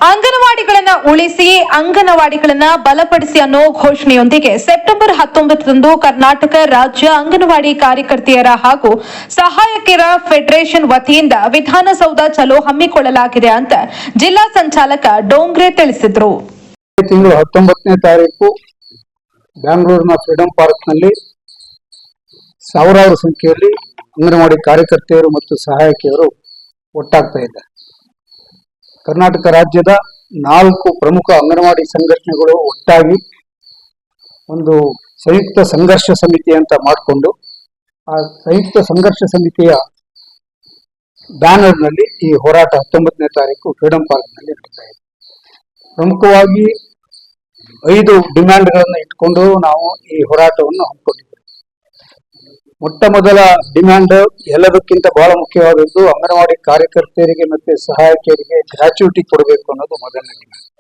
ಅಂಗನವಾಡಿಗಳನ್ನ ಉಳಿಸಿ ಅಂಗನವಾಡಿಗಳನ್ನ ಬಲಪಡಿಸಿ ಅನ್ನೋ ಘೋಷಣೆಯೊಂದಿಗೆ ಸೆಪ್ಟೆಂಬರ್ 19ರಂದು ಕರ್ನಾಟಕ ರಾಜ್ಯ ಅಂಗನವಾಡಿ ಕಾರ್ಯಕರ್ತೆಯರ ಹಾಗೂ ಸಹಾಯಕಿಯರ ಫೆಡರೇಷನ್ ವತಿಯಿಂದ ವಿಧಾನಸೌಧ ಚಲೋ ಹಮ್ಮಿಕೊಳ್ಳಲಾಗಿದೆ ಅಂತ ಜಿಲ್ಲಾ ಸಂಚಾಲಕ ಡೋಂಗ್ರೆ ತಿಳಿಸಿದರು. ತಿಂಗಳು 19ನೇ ತಾರೀಕು ಬೆಂಗಳೂರಿನ ಫ್ರೀಡಂ ಪಾರ್ಕ್ನಲ್ಲಿ ಸಾವಿರಾರು ಸಂಖ್ಯೆಯಲ್ಲಿ ಅಂಗನವಾಡಿ ಕಾರ್ಯಕರ್ತೆಯರು ಮತ್ತು ಸಹಾಯಕಿಯರು ಒಟ್ಟಾಗ್ತಾ ಇದ್ದಾರೆ. ಕರ್ನಾಟಕ ರಾಜ್ಯದ 4 ಪ್ರಮುಖ ಅಂಗನವಾಡಿ ಸಂಘಟನೆಗಳು ಒಟ್ಟಾಗಿ ಒಂದು ಸಂಯುಕ್ತ ಸಂಘರ್ಷ ಸಮಿತಿ ಅಂತ ಮಾಡಿಕೊಂಡು ಆ ಸಂಯುಕ್ತ ಸಂಘರ್ಷ ಸಮಿತಿಯ ಬ್ಯಾನರ್ನಲ್ಲಿ ಈ ಹೋರಾಟ 19ನೇ ತಾರೀಕು ಫ್ರೀಡಂ ಪಾರ್ಕ್ನಲ್ಲಿ ನಡೀತಾ ಇದೆ. ಪ್ರಮುಖವಾಗಿ 5 ಡಿಮ್ಯಾಂಡ್ಗಳನ್ನು ಇಟ್ಕೊಂಡು ನಾವು ಈ ಹೋರಾಟವನ್ನು ಹಮ್ಮಿಕೊಂಡಿದ್ದೇವೆ. ಮೊಟ್ಟ ಮೊದಲ ಡಿಮ್ಯಾಂಡ್ ಎಲ್ಲದಕ್ಕಿಂತ ಬಹಳ ಮುಖ್ಯವಾದದ್ದು ಅಂಗನವಾಡಿ ಕಾರ್ಯಕರ್ತೆಯರಿಗೆ ಮತ್ತೆ ಸಹಾಯಕಿಯರಿಗೆ ಗ್ರಾಚ್ಯುಟಿ ಕೊಡಬೇಕು ಅನ್ನೋದು ಮೊದಲನೇ ಡಿಮ್ಯಾಂಡ್.